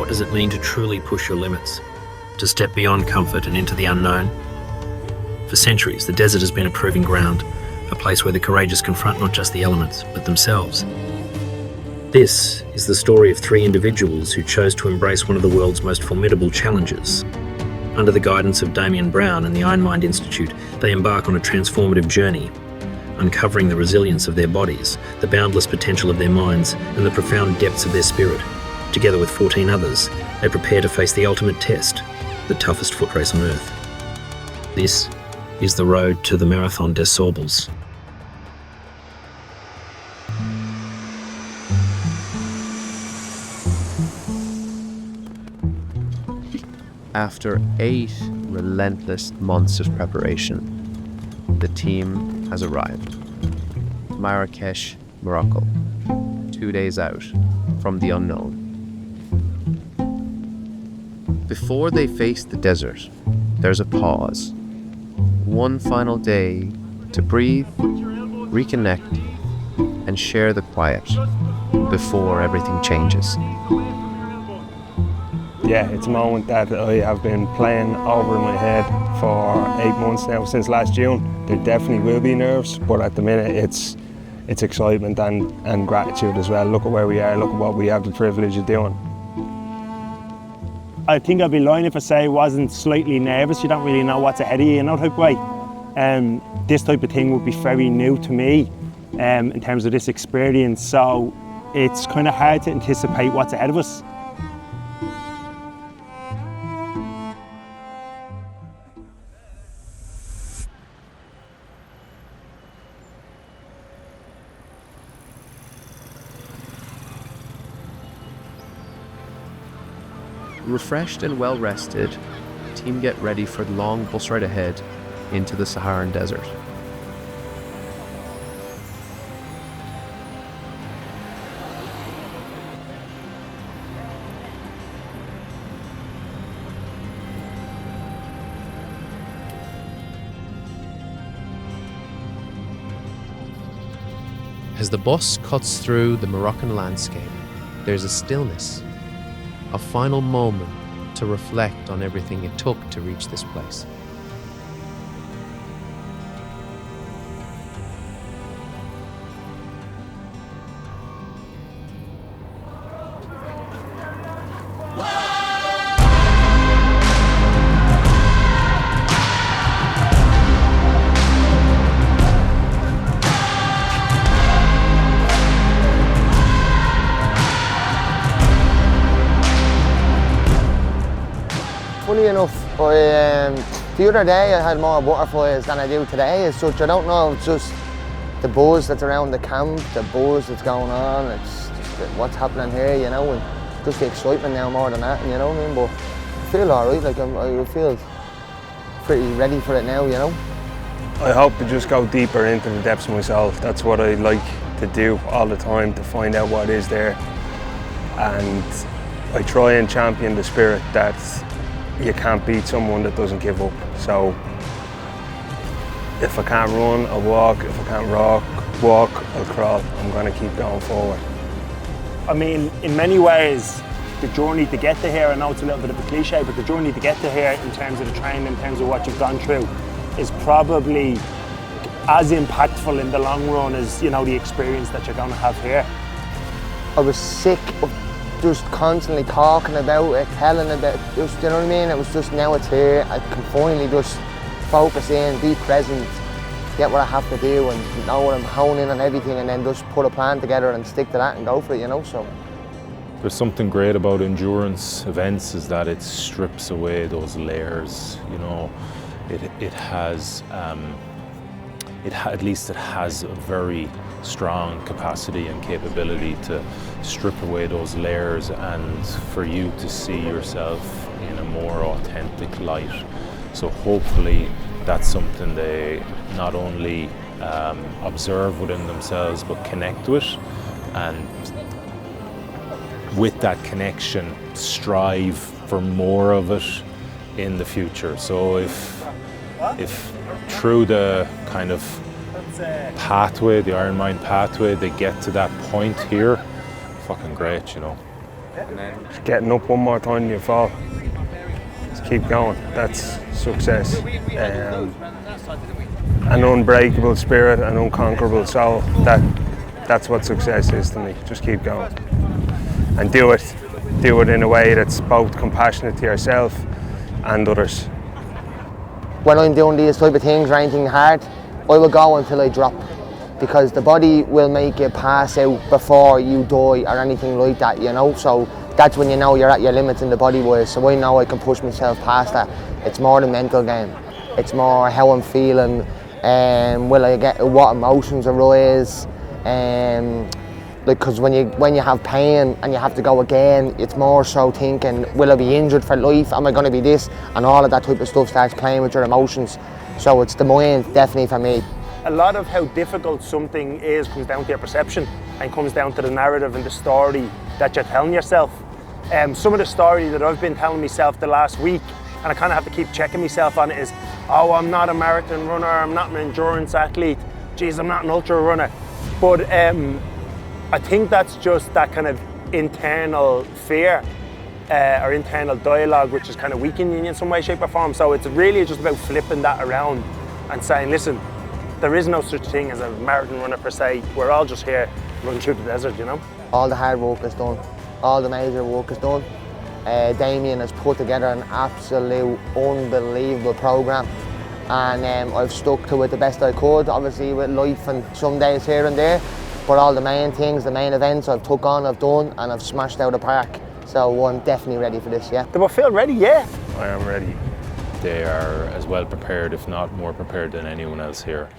What does it mean to truly push your limits? To step beyond comfort and into the unknown? For centuries, the desert has been a proving ground, a place where the courageous confront not just the elements, but themselves. This is the story of three individuals who chose to embrace one of the world's most formidable challenges. Under the guidance of Damien Brown and the Iron Mind Institute, they embark on a transformative journey, uncovering the resilience of their bodies, the boundless potential of their minds, and the profound depths of their spirit. Together with 14 others, they prepare to face the ultimate test, the toughest foot race on Earth. This is the road to the Marathon des Sables. After 8 relentless months of preparation, the team has arrived. Marrakesh, Morocco, 2 days out from the unknown. Before they face the desert, there's a pause. One final day to breathe, reconnect, and share the quiet before everything changes. Yeah, it's a moment that I have been playing over in my head for 8 months now, since last June. There definitely will be nerves, but at the minute it's excitement and gratitude as well. Look at where we are, look at what we have the privilege of doing. I think I'd be lying if I say I wasn't slightly nervous. You don't really know what's ahead of you, type of way. This type of thing would be very new to me in terms of this experience, so it's kind of hard to anticipate what's ahead of us. Refreshed and well-rested, the team get ready for the long bus ride ahead into the Saharan desert. As the bus cuts through the Moroccan landscape, there's a stillness. A final moment to reflect on everything it took to reach this place. Funny enough, the other day I had more butterflies than I do today as such. I don't know, it's just the buzz that's around the camp, the buzz that's going on, it's just what's happening here, and just the excitement now more than that, you know what I mean? But I feel alright, I feel pretty ready for it now, I hope to just go deeper into the depths of myself. That's what I like to do all the time, to find out what is there. And I try and champion the spirit that you can't beat someone that doesn't give up. So if I can't run, I'll walk. If I can't walk, I'll crawl. I'm going to keep going forward. I mean, in many ways, the journey to get to here, I know it's a little bit of a cliche, but the journey to get to here in terms of the training, in terms of what you've gone through, is probably as impactful in the long run as, the experience that you're going to have here. I was sick of just constantly talking about it, telling about it, just, you know what I mean? It was just, now it's here, I can finally just focus in, be present, get what I have to do and know what I'm honing in on everything, and then just put a plan together and stick to that and go for it, so. There's something great about endurance events is that it strips away those layers, It has, at least it has a very strong capacity and capability to strip away those layers and for you to see yourself in a more authentic light. So hopefully that's something they not only observe within themselves but connect with, and with that connection strive for more of it in the future. So if through the kind of pathway, the Iron Mind pathway, they get to that point here, fucking great, Just getting up one more time than you fall. Just keep going. That's success. An unbreakable spirit, an unconquerable soul. That's what success is to me. Just keep going and do it. Do it in a way that's both compassionate to yourself and others. When I'm doing these type of things or anything hard, I will go until I drop, because the body will make you pass out before you die or anything like that, you know. So that's when you know you're at your limits in the body wise. So I know I can push myself past that. It's more the mental game. It's more how I'm feeling, will I get what emotions arise, like, because when you have pain and you have to go again, it's more so thinking, will I be injured for life? Am I going to be this? And all of that type of stuff starts playing with your emotions. So it's the mind, definitely, for me. A lot of how difficult something is comes down to your perception and comes down to the narrative and the story that you're telling yourself. Some of the story that I've been telling myself the last week, and I kind of have to keep checking myself on it, is, oh, I'm not a marathon runner, I'm not an endurance athlete, geez, I'm not an ultra runner. But I think that's just that kind of internal fear or internal dialogue, which is kind of weakening you in some way, shape or form. So it's really just about flipping that around and saying, listen, there is no such thing as a marathon runner per se. We're all just here running through the desert, you know? All the hard work is done. All the major work is done. Damien has put together an absolute unbelievable programme, and I've stuck to it the best I could, obviously with life and some days here and there, but all the main things, the main events I've took on, I've done, and I've smashed out the park. So I'm definitely ready for this, yeah. Do we feel ready? Yeah. I am ready. They are as well prepared, if not more prepared, than anyone else here.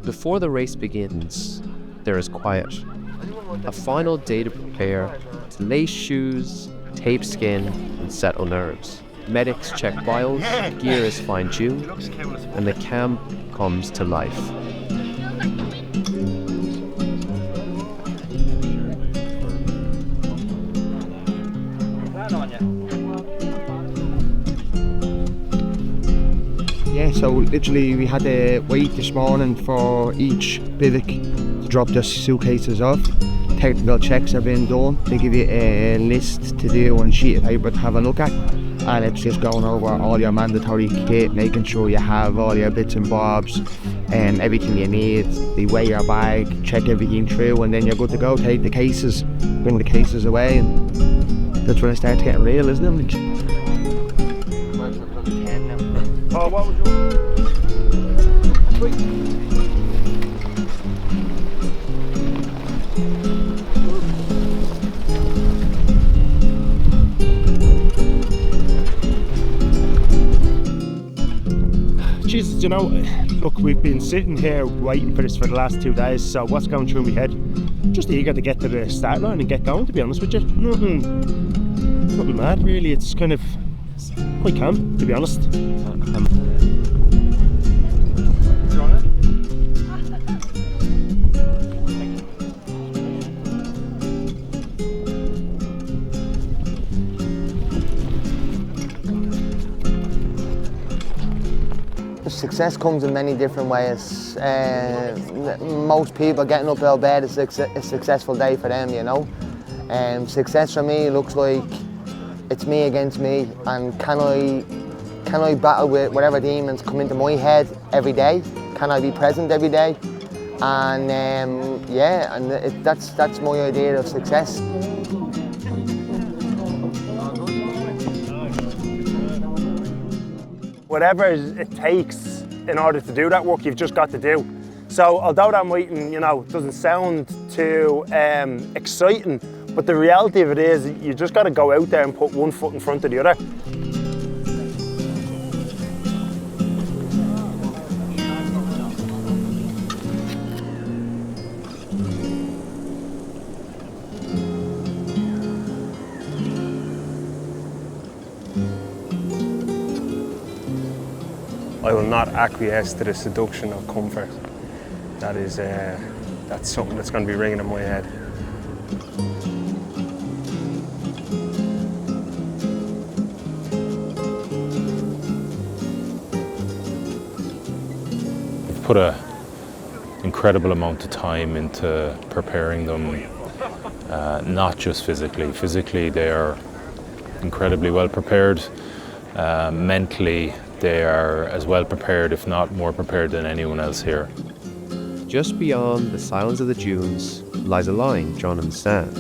Before the race begins, there is quiet. A final day to prepare, to lace shoes, tape skin, and settle nerves. Medics check vitals, gear is fine-tuned, and the camp comes to life. Yeah, so literally we had to wait this morning for each bivouac to drop their suitcases off. Technical checks are being done. They give you a list to do and a sheet of paper to have a look at. And it's just going over all your mandatory kit, making sure you have all your bits and bobs and everything you need. They weigh your bag, check everything through, and then you're good to go. Take the cases, bring the cases away, and that's when it starts getting real, isn't it? Oh, what was your... Jesus, you know, look, we've been sitting here waiting for this for the last 2 days, so what's going through my head? Just eager to get to the start line and get going, to be honest with you. Nothing mad, really. It's kind of quite calm, to be honest. Success comes in many different ways. Most people getting up out of bed is a successful day for them, you know. Success for me looks like it's me against me, and can I battle with whatever demons come into my head every day? Can I be present every day? And yeah, and that's my idea of success. Whatever it takes in order to do that work, you've just got to do. So although that mightn't, you know, doesn't sound too exciting, but the reality of it is you just got to go out there and put one foot in front of the other. I will not acquiesce to the seduction of comfort. That is, that's something that's going to be ringing in my head. We've put a incredible amount of time into preparing them, not just physically. Physically, they are incredibly well prepared. Mentally, they are as well prepared, if not more prepared than anyone else here. Just beyond the silence of the dunes lies a line drawn in the sand.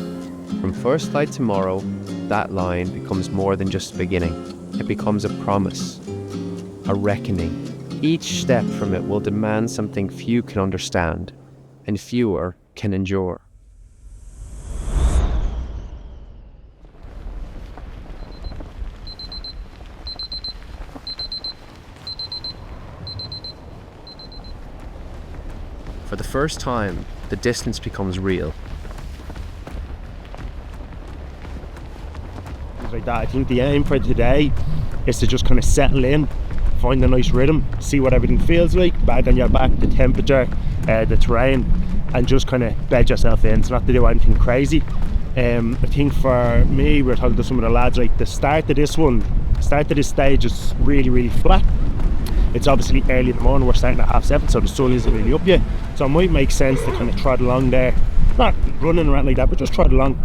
From first light tomorrow, that line becomes more than just a beginning. It becomes a promise, a reckoning. Each step from it will demand something few can understand, and fewer can endure. For the first time, the distance becomes real. Like that, I think the aim for today is to just kind of settle in, find a nice rhythm, see what everything feels like, bag on your back, the temperature, the terrain, and just kind of bed yourself in. It's not to do anything crazy. I think for me, we're talking to some of the lads, like the start of this stage is really flat. It's obviously early in the morning, we're starting at 7:30, so the sun isn't really up yet. So it might make sense to kind of trot along there, not running around like that, but just trot along.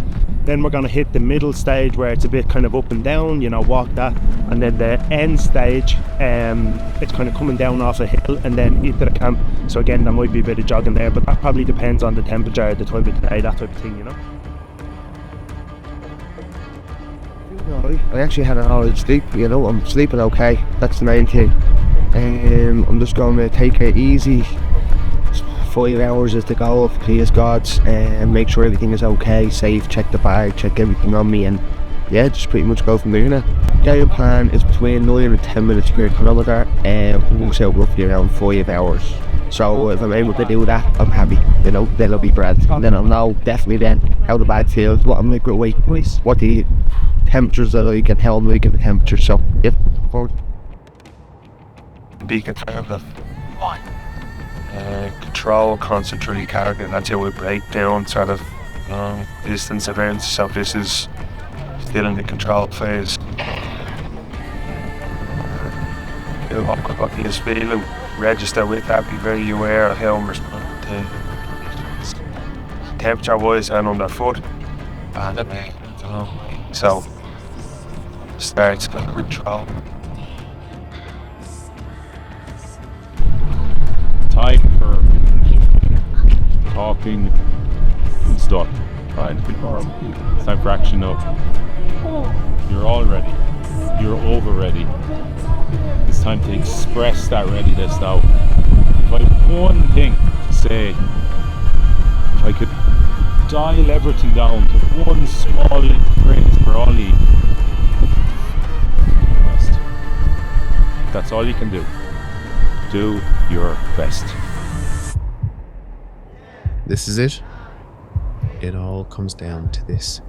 Then we're going to hit the middle stage where it's a bit kind of up and down, you know, walk that. And then the end stage, it's kind of coming down off a hill and then into the camp. So again, there might be a bit of jogging there, but that probably depends on the temperature, the time of the day, that type of thing, you know. I actually had an hour's sleep, you know, I'm sleeping okay, that's the main thing. I'm just going to take it easy. 5 hours is the goal, please God, and make sure everything is okay, safe, check the bag, check everything on me, and yeah, just pretty much go from there now. Game plan is between 9 and 10 minutes per kilometre, and it works out roughly around 5 hours. So if I'm able to do that, I'm happy, you know, then I'll be grand. And then I'll know definitely then how the bag feels, what I'm like with weight, what the temperatures that I can help me get the temperature, so yeah, forward. Be conservative. Control, concentrate, carry. That's how we break down sort of long distance events. So this is still in the control phase. What you feel, register with that, be very aware of how I'm responding to temperature wise and underfoot. So starts with control. Time for talking and stuff. Right. It's time for action now. You're all ready. You're over ready. It's time to express that readiness now. If I had one thing to say, if I could dial everything down to one small little phrase for Ollie, that's all you can do. Do your best. This is it. It all comes down to this.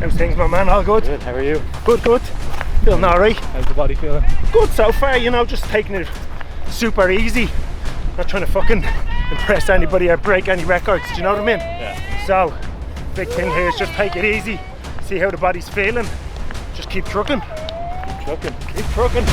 How's things, my man? All good? Good, how are you? Good. Feeling alright. How's the body feeling? Good so far, you know, just taking it super easy. Not trying to fucking impress anybody or break any records, do you know what I mean? Yeah. So, big thing here is just take it easy, see how the body's feeling, just keep trucking. Keep trucking.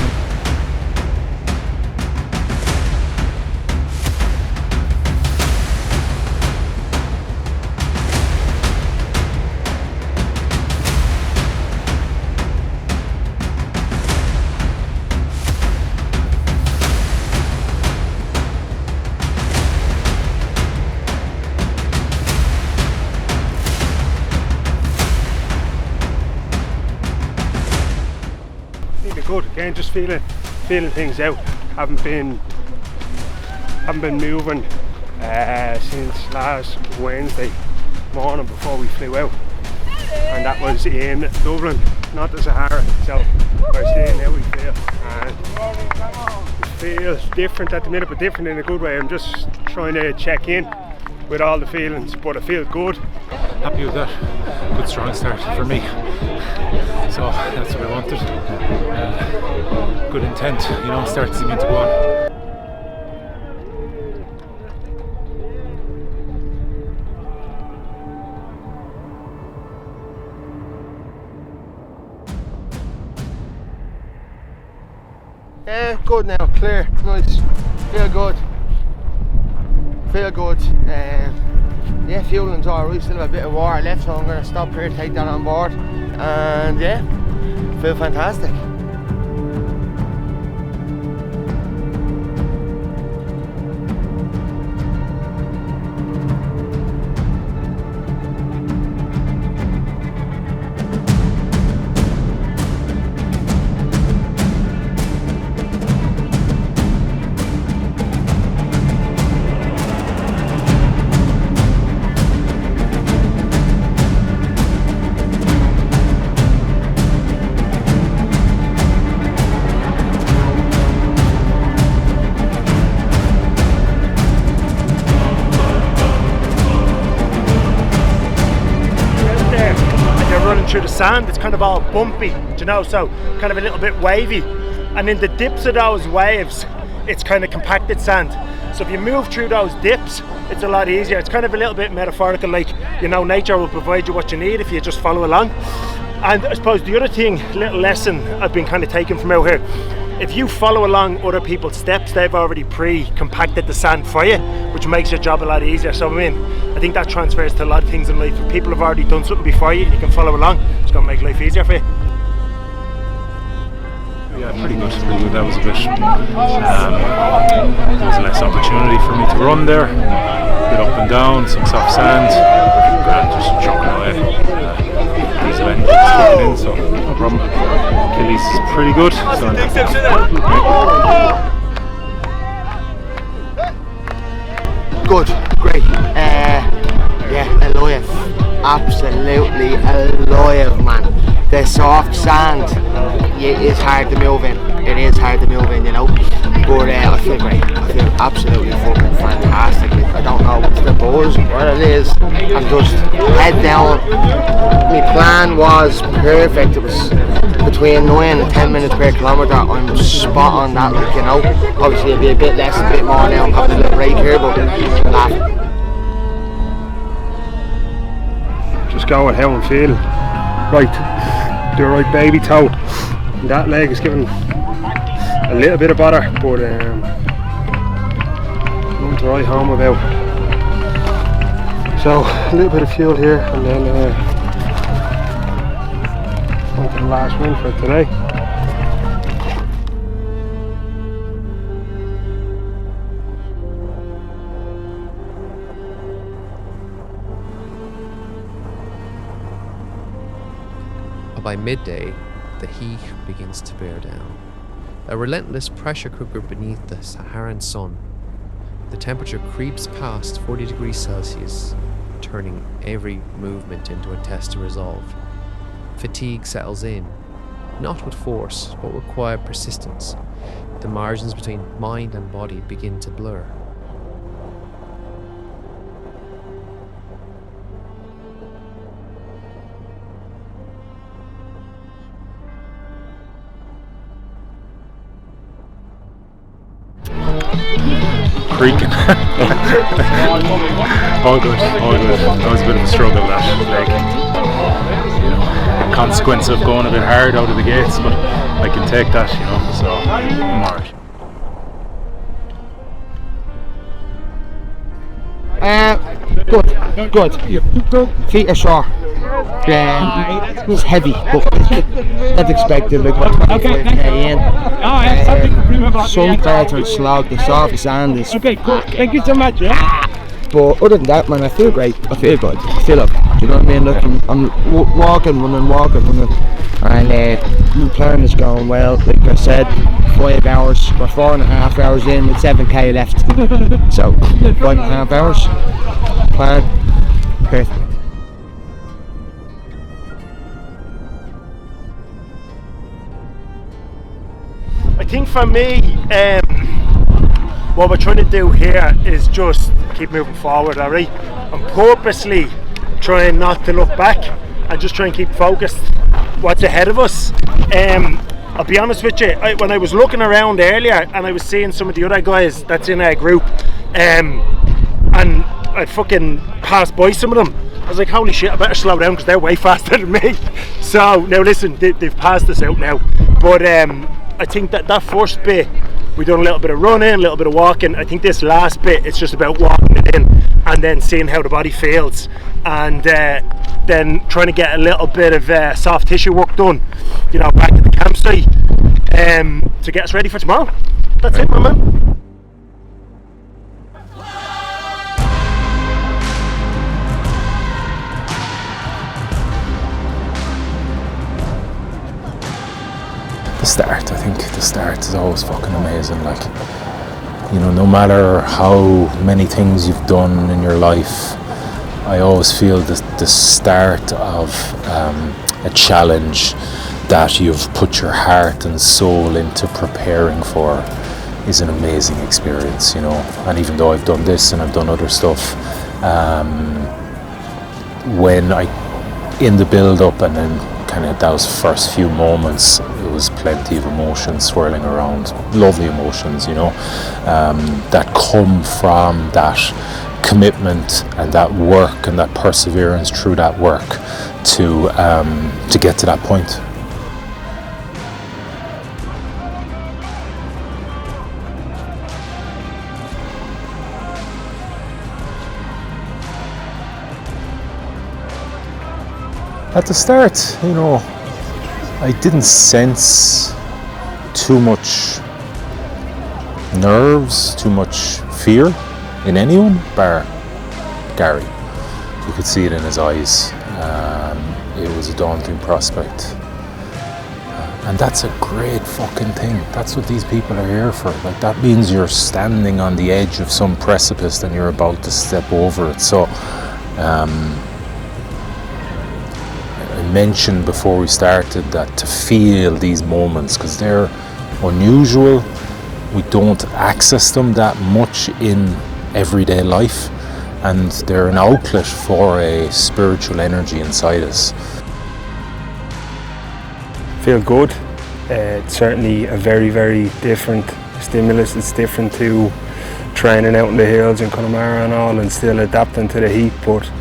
good. Again, just feeling things out. Haven't been moving since last Wednesday morning before we flew out, and that was in Dublin, not the Sahara. So we're staying how we feel, and it feels different at the minute, but different in a good way. I'm just trying to check in with all the feelings, but I feel good. Happy with that. Good strong start for me. So that's what I wanted. Good intent, you know, start seeming to go on. Yeah, good now, clear, nice, feel good. Yeah, fueling's alright, still have a bit of water left, so I'm going to stop here, take that on board, and yeah, feel fantastic. Through the sand, it's kind of all bumpy, you know, so kind of a little bit wavy, and in the dips of those waves it's kind of compacted sand, so if you move through those dips it's a lot easier. It's kind of a little bit metaphorical, like, you know, nature will provide you what you need if you just follow along. And I suppose the other thing, little lesson I've been kind of taking from out here, if you follow along other people's steps, they've already pre-compacted the sand for you, which makes your job a lot easier. So I mean, I think that transfers to a lot of things in life. If people have already done something before you, you can follow along. It's going to make life easier for you. Yeah, pretty good. That was a bit, there was less opportunity for me to run there. A bit up and down, some soft sand, and just chucking away. Diesel engine kicking in, so no problem. Achilles is pretty good. So Good, great. Yeah, alive. Absolutely alive, man. The soft sand, it's hard to move in. It is hard to move in, you know. But I feel great. I feel absolutely fucking fantastic. I don't know what's the buzz, what it is. I'm just head down. My plan was perfect. It was between 9 and 10 minutes per kilometre. I'm spot on that, like, you know. Obviously it'll be a bit less, a bit more now. I'm having a little break here, but I'm laughing. Just go with how I'm feeling. Right, do a right baby toe. That leg is giving a little bit of bother, but nothing to write home about. So a little bit of fuel here, and then on to the last one for today. By midday, the heat begins to bear down. A relentless pressure cooker beneath the Saharan sun. The temperature creeps past 40 degrees Celsius, turning every movement into a test to resolve. Fatigue settles in, not with force, but with quiet persistence. The margins between mind and body begin to blur. Creaking. all good. That was a bit of a struggle, that, like, you know, consequence of going a bit hard out of the gates, but I can take that, you know, so I'm alright. Good. Feet are sore. It's heavy, but that's expected. Like, what's 25k in? Some parts are slow, the soft sand is. Okay, cool. Thank you so much. But other than that, man, I feel great. I feel good. I feel okay. Do you know what I mean? Look, I'm walking, running, and the plan is going well. Like I said, 5 hours, we're 4.5 hours in with 7k left. So 5.5 hours. Plan, perfect. I think for me, what we're trying to do here is just keep moving forward, alright? I'm purposely trying not to look back and just try and keep focused what's ahead of us. I'll be honest with you, when I was looking around earlier and I was seeing some of the other guys that's in our group, and I'd fucking passed by some of them, I was like, holy shit, I better slow down because they're way faster than me. So now listen, they've passed us out now, but I think that first bit we done a little bit of running, a little bit of walking. I think this last bit, it's just about walking it in and then seeing how the body feels, and then trying to get a little bit of soft tissue work done, you know, back at the campsite, to get us ready for tomorrow. That's it, my man. The start, I think the start is always fucking amazing. Like, you know, no matter how many things you've done in your life, I always feel that the start of a challenge that you've put your heart and soul into preparing for is an amazing experience, you know. And even though I've done this and I've done other stuff, when in the build up and then kind of those first few moments, it was plenty of emotions swirling around, lovely emotions, you know, that come from that commitment and that work and that perseverance through that work to get to that point. At the start, you know, I didn't sense too much nerves, too much fear in anyone bar Gary. You could see it in his eyes. It was a daunting prospect. And that's a great fucking thing. That's what these people are here for. Like, that means you're standing on the edge of some precipice and you're about to step over it. So, I mentioned before we started that to feel these moments, because they're unusual, we don't access them that much in everyday life, and they're an outlet for a spiritual energy inside us. Feel good. It's certainly a very, very different stimulus. It's different to training out in the hills in Connemara and all, and still adapting to the heat, but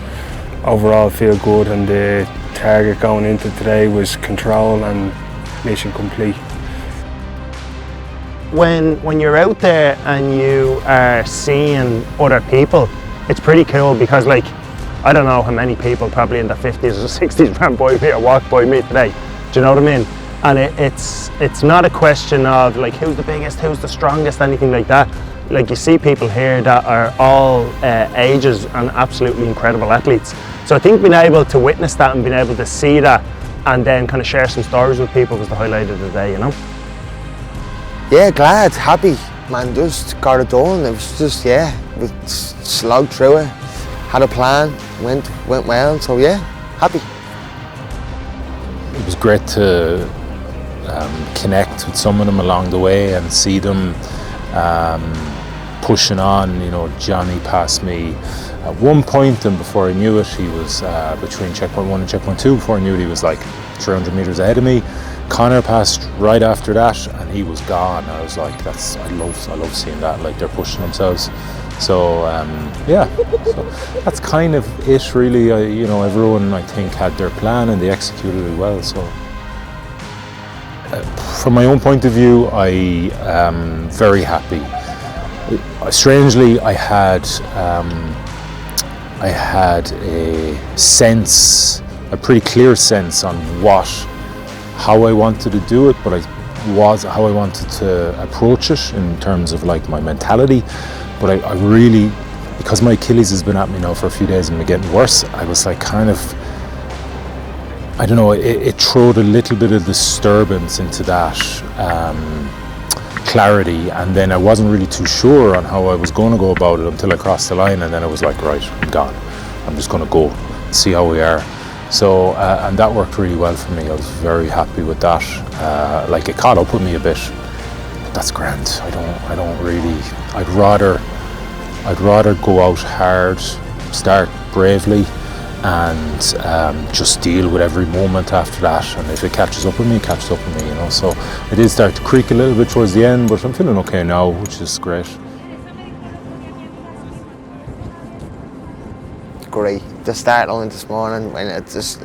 overall feel good, and the target going into today was control and mission complete. When you're out there and you are seeing other people, it's pretty cool, because like, I don't know how many people probably in their 50s or 60s ran by me or walked by me today. Do you know what I mean? And it's not a question of like who's the biggest, who's the strongest, anything like that. Like, you see people here that are all ages and absolutely incredible athletes. So I think being able to witness that and being able to see that and then kind of share some stories with people was the highlight of the day, you know? Yeah, glad, happy, man, just got it done. It was just, yeah, we slogged through it, had a plan, went well, so yeah, happy. It was great to connect with some of them along the way and see them pushing on. You know, Johnny passed me at one point, and before I knew it, he was between checkpoint 1 and checkpoint 2. Before I knew it, he was like 300 metres ahead of me. Connor passed right after that, and he was gone. I was like, I love seeing that. Like, they're pushing themselves. So yeah, so that's kind of it, really. You know, everyone, I think, had their plan and they executed it well. So from my own point of view, I am very happy. Strangely, I had a sense, a pretty clear sense on how I wanted to do it, but how I wanted to approach it in terms of like my mentality. But I really because my Achilles has been at me now for a few days and been getting worse, I was like kind of, I don't know, it throwed a little bit of disturbance into that clarity, and then I wasn't really too sure on how I was going to go about it until I crossed the line, and then I was like, right, I'm gone. I'm just going to go, see how we are. So, and that worked really well for me. I was very happy with that. Like, it caught up with me a bit, but that's grand. I don't really, I'd rather go out hard, start bravely, and just deal with every moment after that. And if it catches up with me, it catches up with me, you know. So it did start to creak a little bit towards the end, but I'm feeling okay now, which is great. Great. The start line this morning, when it just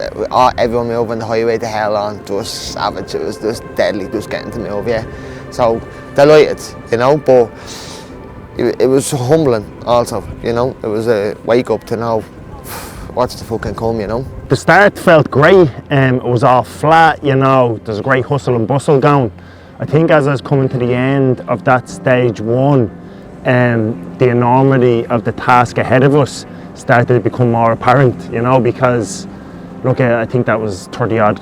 everyone moving the highway to hell on, just savage. It was just deadly, just getting to move, yeah. So delighted, you know, but it was humbling also, you know. It was a wake up to know what's the fucking come, you know. The start felt great. It was all flat, you know. There's a great hustle and bustle going. I think as I was coming to the end of that stage one, the enormity of the task ahead of us started to become more apparent, you know, because look, I think that was 30 odd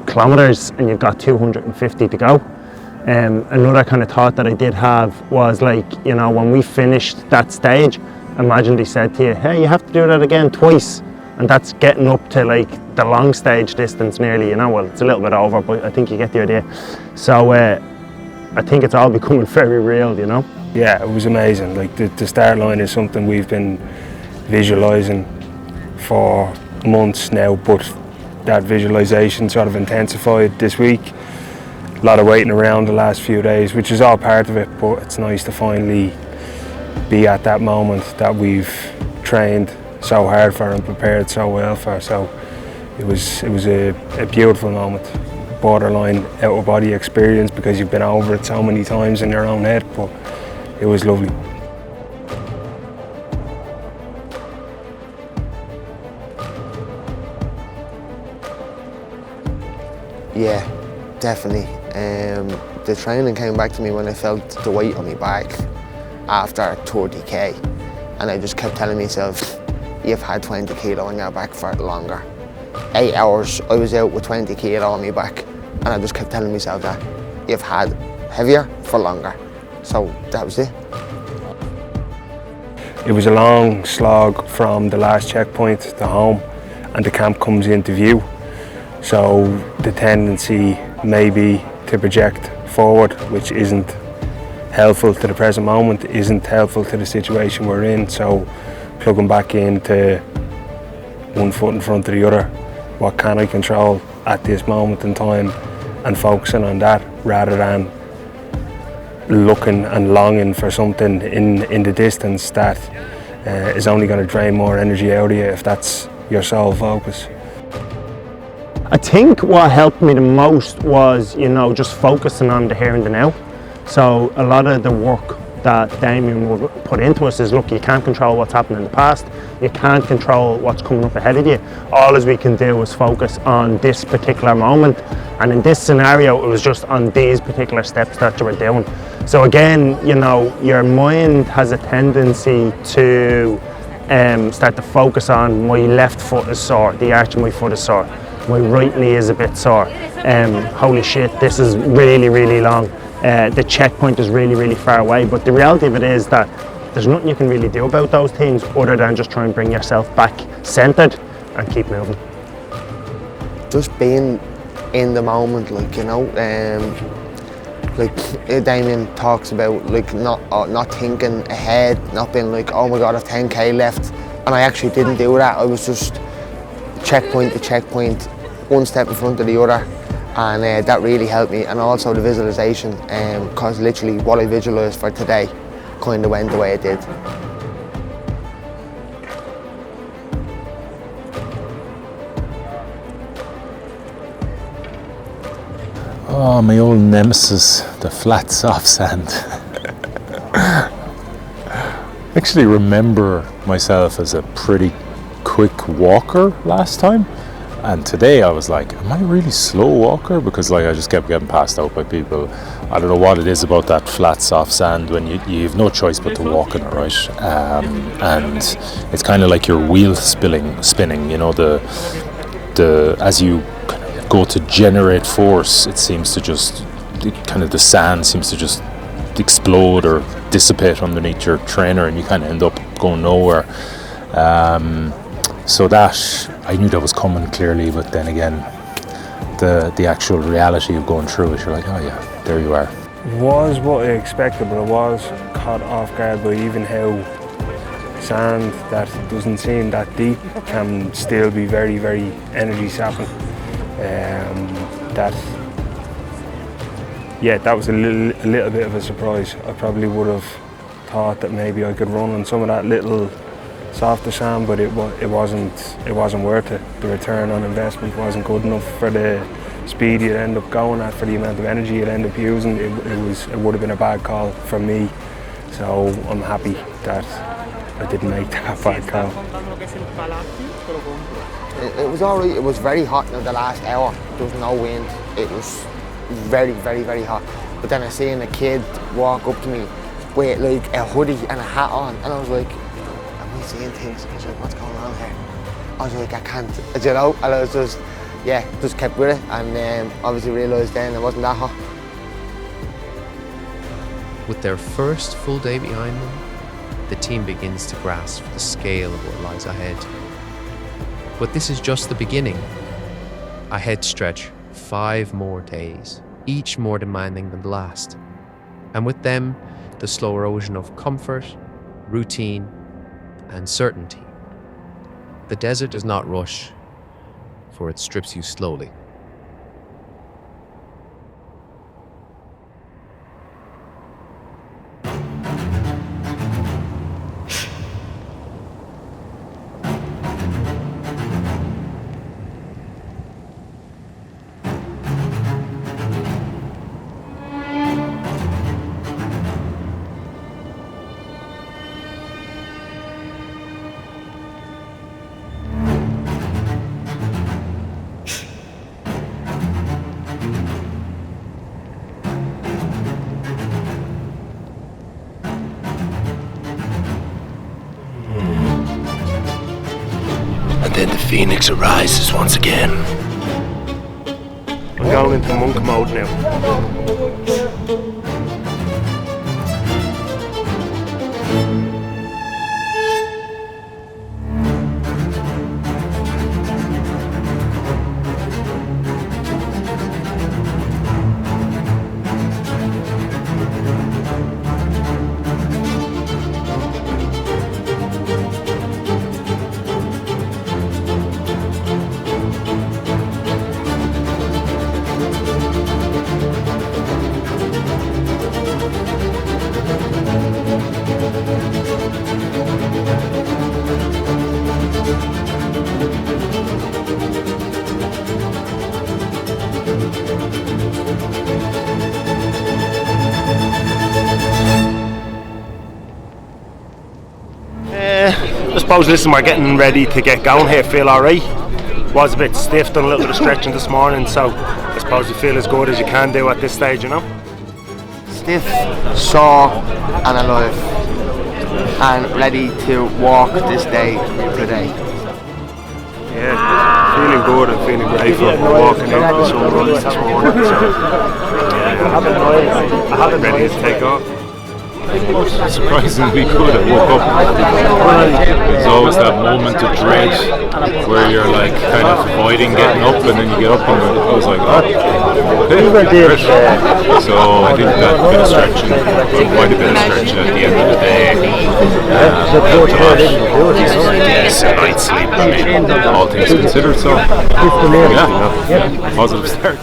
kilometres and you've got 250 to go. Another kind of thought that I did have was, like, you know, when we finished that stage, imagine they said to you, hey, you have to do that again twice, and that's getting up to like the long stage distance nearly, you know. Well, it's a little bit over, but I think you get the idea. So I think it's all becoming very real, you know. Yeah, it was amazing. Like, the start line is something we've been visualising for months now, but that visualisation sort of intensified this week. A lot of waiting around the last few days, which is all part of it, but it's nice to finally be at that moment that we've trained so hard for and prepared so well for. So it was a beautiful moment, borderline out of body experience, because you've been over it so many times in your own head, but it was lovely. Yeah, definitely. The training came back to me when I felt the weight on my back after 30k, and I just kept telling myself, you've had 20 kilo on your back for longer. 8 hours I was out with 20 kilo on my back, and I just kept telling myself that you've had heavier for longer. So that was it. It was a long slog from the last checkpoint to home, and the camp comes into view. So the tendency may be to project forward, which isn't helpful to the present moment, isn't helpful to the situation we're in. So plugging back into one foot in front of the other, what can I control at this moment in time, and focusing on that rather than looking and longing for something in the distance that is only going to drain more energy out of you if that's your sole focus. I think what helped me the most was, you know, just focusing on the here and the now. So a lot of the work that Damien would put into us is, look, you can't control what's happened in the past, you can't control what's coming up ahead of you. All as we can do is focus on this particular moment, and in this scenario it was just on these particular steps that you were doing. So again, you know, your mind has a tendency to start to focus on, my left foot is sore, the arch of my foot is sore, my right knee is a bit sore, holy shit, this is really, really long. The checkpoint is really, really far away. But the reality of it is that there's nothing you can really do about those things other than just try and bring yourself back centered and keep moving. Just being in the moment, like, you know, like Damien talks about, like, not thinking ahead, not being like, oh my god, I've 10k left, and I actually didn't do that. I was just checkpoint to checkpoint, one step in front of the other. And that really helped me, and also the visualization, because literally what I visualized for today kind of went the way it did. Oh, my old nemesis, the flat soft sand. I actually remember myself as a pretty quick walker last time. And today I was like, am I a really slow walker? Because like I just kept getting passed out by people. I don't know what it is about that flat, soft sand when you have no choice but to walk in it, right? And it's kind of like your wheel spinning. You know, the as you go to generate force, it seems to just the sand seems to just explode or dissipate underneath your trainer, and you kind of end up going nowhere. So that I knew that was coming clearly, but then again, the actual reality of going through it, you're like, oh yeah, there you are. It was what I expected, but I was caught off guard by even how sand that doesn't seem that deep can still be very, very energy sapping. That was a little bit of a surprise. I probably would have thought that maybe I could run on some of that little softer sand, but it wasn't worth it. The return on investment wasn't good enough for the speed you'd end up going at, for the amount of energy you'd end up using. It would have been a bad call for me. So I'm happy that I didn't make that bad call. It was alright. It was very hot in the last hour. There was no wind. It was very, very, very hot. But then I seen a kid walk up to me with like a hoodie and a hat on, and I was like, am I seeing things? I was like, what's going on here? I was like, I can't, you know? And I was just kept with it, and obviously realised then it wasn't that hot. With their first full day behind them, the team begins to grasp the scale of what lies ahead. But this is just the beginning. Ahead stretch 5 more days, each more demanding than the last. And with them, the slow erosion of comfort, routine, and certainty. The desert does not rush, for it strips you slowly. Then the phoenix arises once again. I'm going into monk mode now. I suppose, listen, we're getting ready to get going here. Feel alright. Was a bit stiff, done a little bit of stretching this morning, so I suppose you feel as good as you can do at this stage, you know? Stiff, sore and alive, and ready to walk this day today. Yeah, feeling good and feeling grateful for walking out the sunrise this morning. So, I haven't ready to take off. Surprisingly good. I woke up. There's always that moment of dread where you're like kind of avoiding getting up, and then you get up and I was like, oh, okay. So I think that bit of stretching, quite a bit of stretching at the end of the day, decent night's sleep. I mean, all things considered. So yeah, positive start.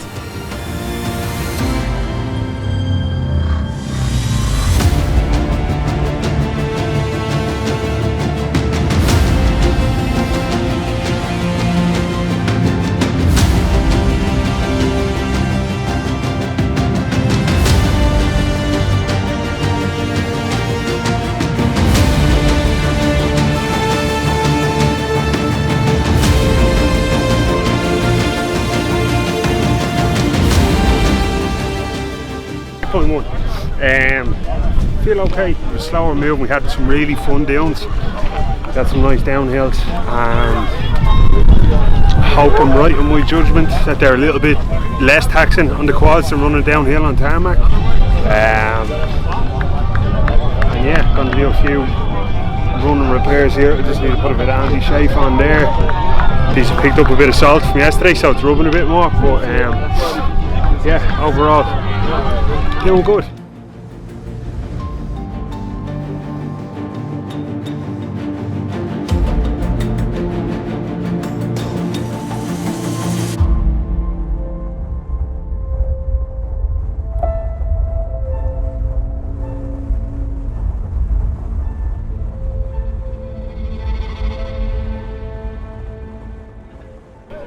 checkpoint 1. Feel okay. It was slower moving. We had some really fun dunes. Got some nice downhills. Hope I'm right in my judgment that they're a little bit less taxing on the quads than running downhill on tarmac. And yeah, gonna do a few running repairs here. I just need to put a bit of anti-chafe on there. These have picked up a bit of salt from yesterday, so it's rubbing a bit more. But yeah, overall, doing good.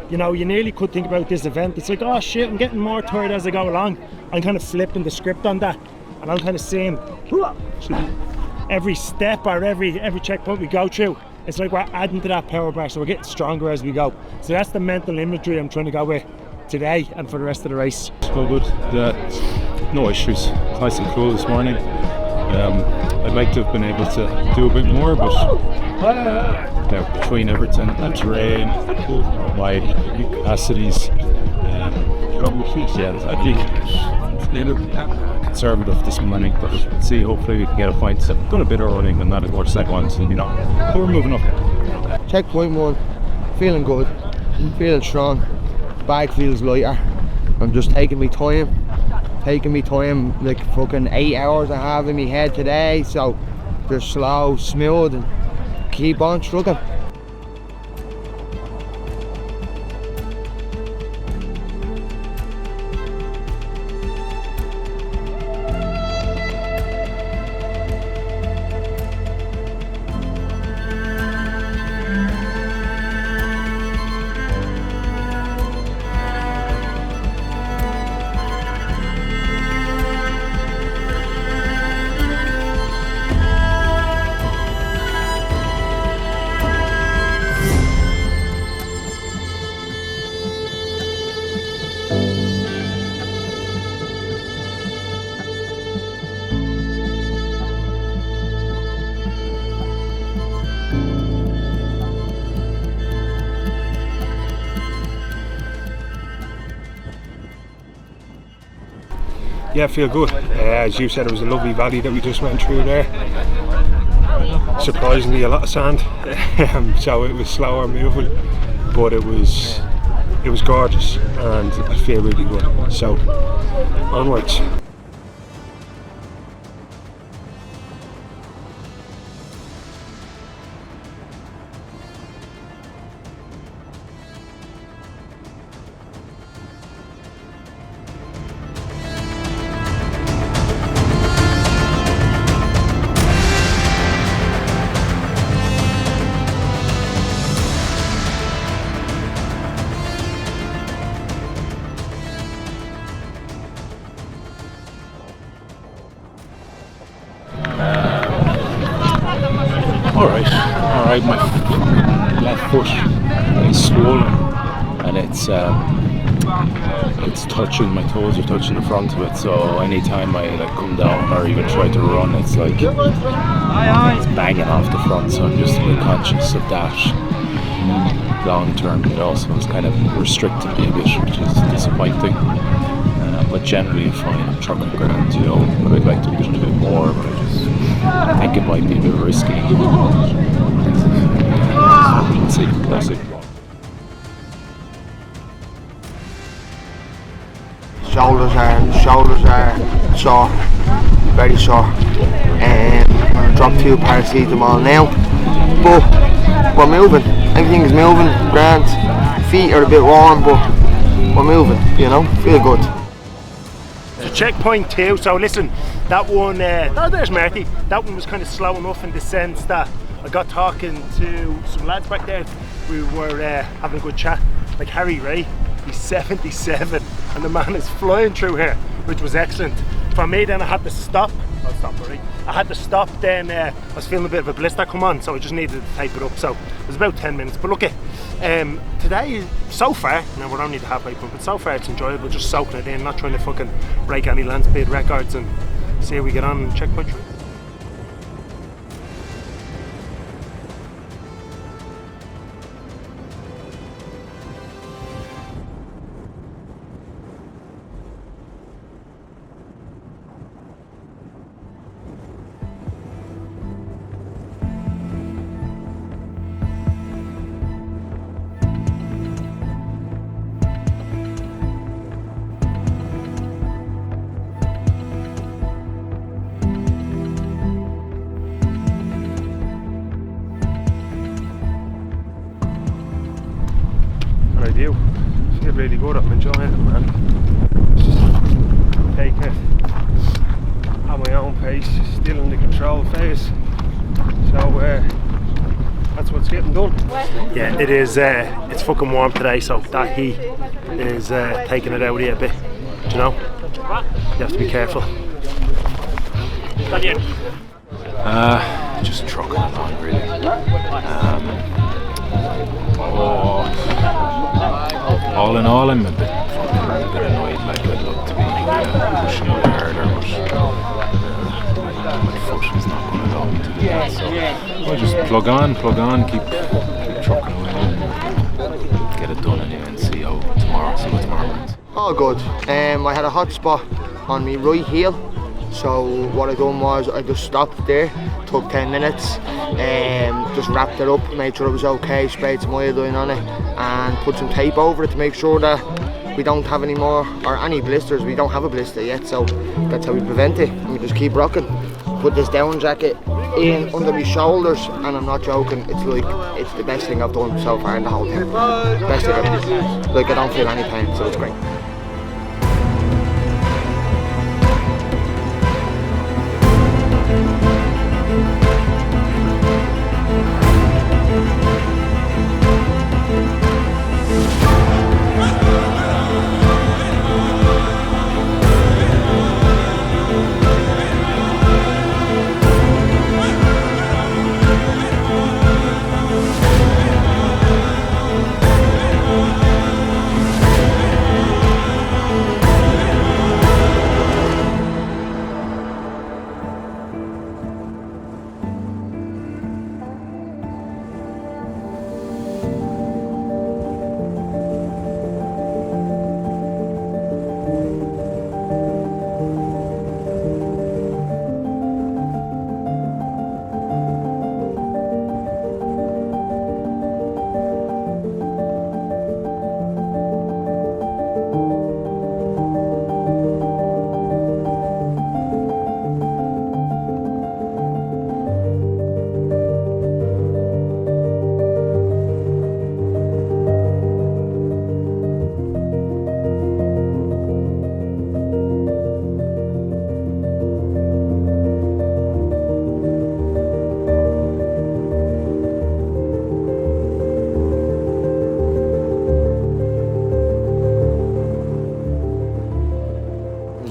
You know, you nearly could think about this event. It's like, oh shit, I'm getting more tired as I go along. I'm kind of flipping the script on that, and I'm kind of saying every step or every checkpoint we go through, it's like we're adding to that power bar, so we're getting stronger as we go. So that's the mental imagery I'm trying to go with today and for the rest of the race. So good. No issues. It's nice and cool this morning. I'd like to have been able to do a bit more, but between everything, the terrain, my capacities, yeah, I think it's a little conservative this morning, but let's see, hopefully we can get a point. So I've done a bit of running and not as much second ones, and so we're moving up. Checkpoint 1, feeling good, feeling strong, bag feels lighter. I'm just taking me time, like fucking 8 hours I have in my head today, so just slow, smooth, and keep on trucking. Yeah, feel good. As you said, it was a lovely valley that we just went through there. Surprisingly, a lot of sand, so it was slower moving, but it was gorgeous, and I feel really good. So onwards. Alright, my left foot is swollen, and it's touching, my toes are touching the front of it, so anytime I come down or even try to run, it's like it's banging off the front, so I'm just a bit conscious of that long term. It also is kind of restricting me a bit, which is disappointing, but generally fine. I'm trucking grand, but I'd like to push it a bit more, but I think it might be a bit risky. We'll see. Shoulders are sore, very sore. I'm gonna drop 2 paracetamol now, but we're moving. Everything's moving, grand. Feet are a bit warm, but we're moving. Feel good. So checkpoint 2. So listen, that one. There's Marty. That one was kind of slow enough in the sense that I got talking to some lads back there. We were having a good chat. Like Harry Ray, he's 77, and the man is flying through here, which was excellent. For me, then I had to stop. I had to stop. Then I was feeling a bit of a blister come on, so I just needed to tape it up. So it was about 10 minutes. But look, Today, so far, now we're only the halfway point, but so far it's enjoyable, just soaking it in, not trying to fucking break any land speed records, and see how we get on in checkpoint 3. I do feel really good. I'm enjoying it, man. Just take it at my own pace, still in the control phase. So that's what's getting done. Yeah, it is. It's fucking warm today, so that heat is taking it out of you a bit. Do you know? You have to be careful. Just trucking along, really. All in all, I'm a bit annoyed. Like, I'd love to be pushing a bit harder, but my foot is not going to allow me to do that. So I'll just plug on, keep trucking away, and get it done anyway, and see what tomorrow brings. All good. I had a hot spot on my right heel, so what I done was I just stopped there, took 10 minutes, just wrapped it up, made sure it was okay, sprayed some iodine on it, and put some tape over it to make sure that we don't have any more or any blisters. We don't have a blister yet, so that's how we prevent it. And we just keep rocking. Put this down jacket in under my shoulders, and I'm not joking, it's the best thing I've done so far in the whole thing. Best thing I've done. Like, I don't feel any pain, so it's great.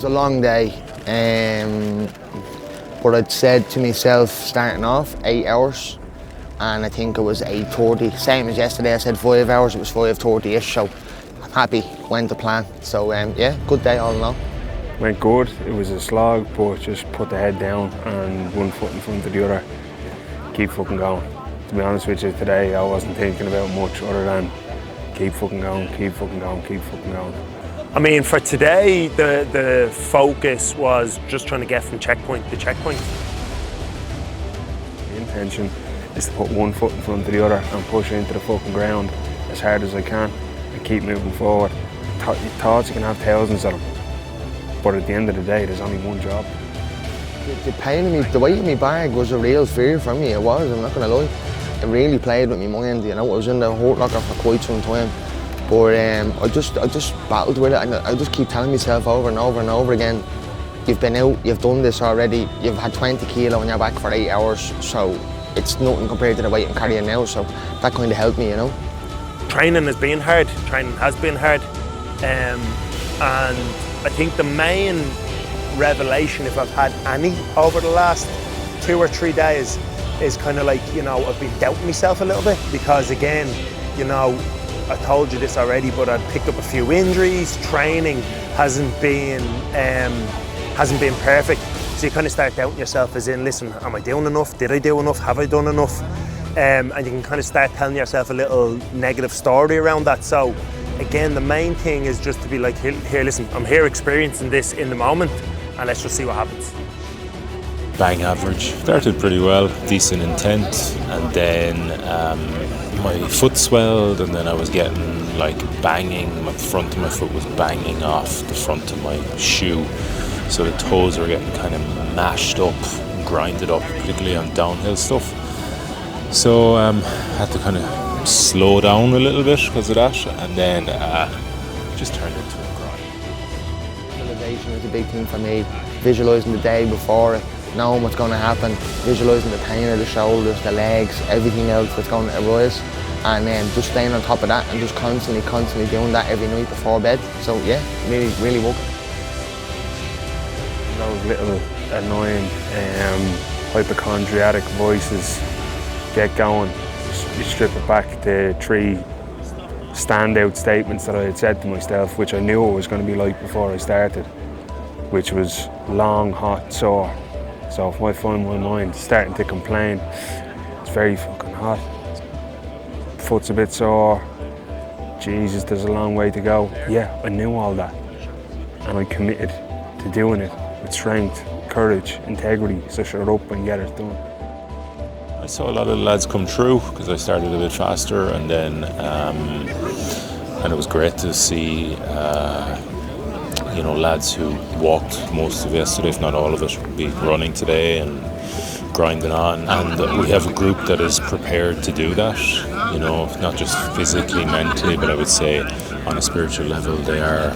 A long day, but I'd said to myself starting off 8 hours, and I think it was 8:30, same as yesterday. I said 5 hours, it was 5:30ish, so I'm happy, went to plan. So yeah, good day all in all. Went good. It was a slog, but just put the head down and one foot in front of the other, keep fucking going. To be honest with you, today I wasn't thinking about much other than keep fucking going, keep fucking going, keep fucking going. I mean, for today, the focus was just trying to get from checkpoint to checkpoint. The intention is to put one foot in front of the other and push into the fucking ground as hard as I can and keep moving forward. Thoughts, you can have thousands of them, but at the end of the day, there's only one job. The pain in me, the weight in my bag was a real fear for me. It was, I'm not going to lie. It really played with my mind, you know. I was in the hurt locker for quite some time. But I just battled with it, and I just keep telling myself over and over and over again, you've been out, you've done this already, you've had 20 kilo on your back for 8 hours, so it's nothing compared to the weight I'm carrying now, so that kind of helped me, you know. Training has been hard, and I think the main revelation, if I've had any over the last 2 or 3 days, is kind of like, you know, I've been doubting myself a little bit, because again, you know, I told you this already, but I'd picked up a few injuries. Training hasn't been perfect. So you kind of start doubting yourself as in, listen, am I doing enough? Did I do enough? Have I done enough? And you can kind of start telling yourself a little negative story around that. So again, the main thing is just to be like, here, listen, I'm here experiencing this in the moment, and let's just see what happens. Bang average. Started pretty well, decent intent, and then my foot swelled, and then I was getting like banging, the front of my foot was banging off the front of my shoe. So the toes were getting kind of mashed up, grinded up, particularly on downhill stuff. So I had to kind of slow down a little bit because of that, and then just turned into a grind. Visualization is a big thing for me. Visualising the day before it, knowing what's going to happen, visualising the pain of the shoulders, the legs, everything else that's going to arise, and then just staying on top of that and just constantly doing that every night before bed. So yeah, really working. Those little annoying hypochondriac voices get going. You strip it back to 3 standout statements that I had said to myself, which I knew it was going to be like before I started, which was long, hot, sore. So if I find my mind starting to complain, it's very fucking hot, foot's a bit sore, Jesus, there's a long way to go. Yeah, I knew all that, and I committed to doing it with strength, courage, integrity, so shut up and get it done. I saw a lot of the lads come through because I started a bit faster, and then and it was great to see you know, lads who walked most of yesterday, if not all of it, be running today and grinding on. And we have a group that is prepared to do that, you know, not just physically, mentally, but I would say on a spiritual level they are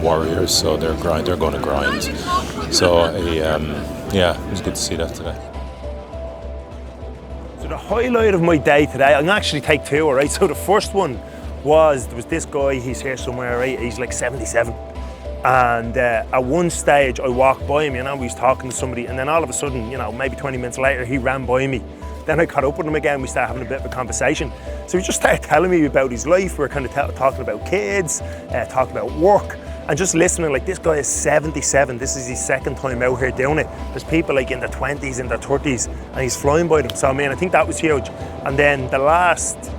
warriors, so they're going to grind. So yeah, it was good to see that today. So the highlight of my day today, I'm gonna actually take 2, all right? So the first one was, there was this guy, he's here somewhere, right? He's like 77. And at one stage I walked by him, you know, he was talking to somebody, and then all of a sudden, you know, maybe 20 minutes later, he ran by me. Then I caught up with him again, we started having a bit of a conversation. So he just started telling me about his life. We were kind of talking about kids, talking about work, and just listening. Like, this guy is 77, this is his 2nd time out here doing it. There's people like in their 20s, in their 30s, and he's flying by them. So I mean, I think that was huge. And then the last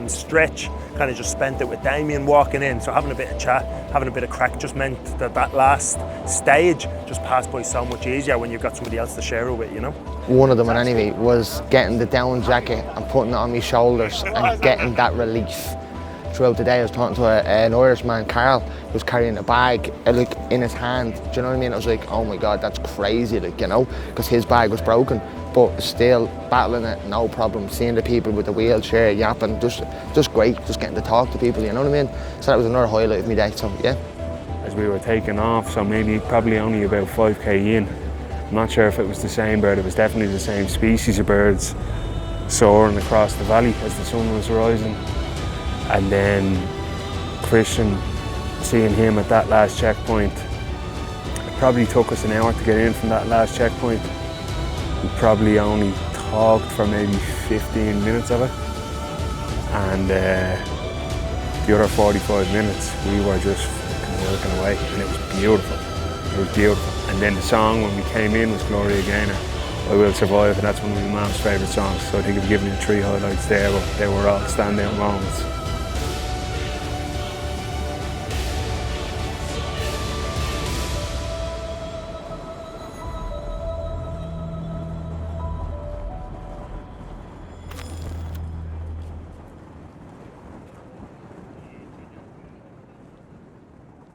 stretch, kind of just spent it with Damien walking in, so having a bit of chat, having a bit of crack, just meant that last stage just passed by so much easier when you've got somebody else to share it with, you know? One of them, anyway, was getting the down jacket and putting it on my shoulders and getting that relief. Throughout the day I was talking to an Irishman, Carl, who was carrying a bag like in his hand. Do you know what I mean? I was like, oh my God, that's crazy, like, you know, because his bag was broken, but still battling it, no problem. Seeing the people with the wheelchair yapping, just great, just getting to talk to people, you know what I mean? So that was another highlight of my day, so yeah. As we were taking off, so probably only about 5k in, I'm not sure if it was the same bird, it was definitely the same species of birds soaring across the valley as the sun was rising. And then Christian, seeing him at that last checkpoint, it probably took us an hour to get in from that last checkpoint. We probably only talked for maybe 15 minutes of it. And the other 45 minutes, we were just working away, and it was beautiful. It was beautiful. And then the song when we came in was Gloria Gaynor, I Will Survive, and that's one of my mom's favourite songs. So I think I've given you 3 highlights there, but they were all standout moments.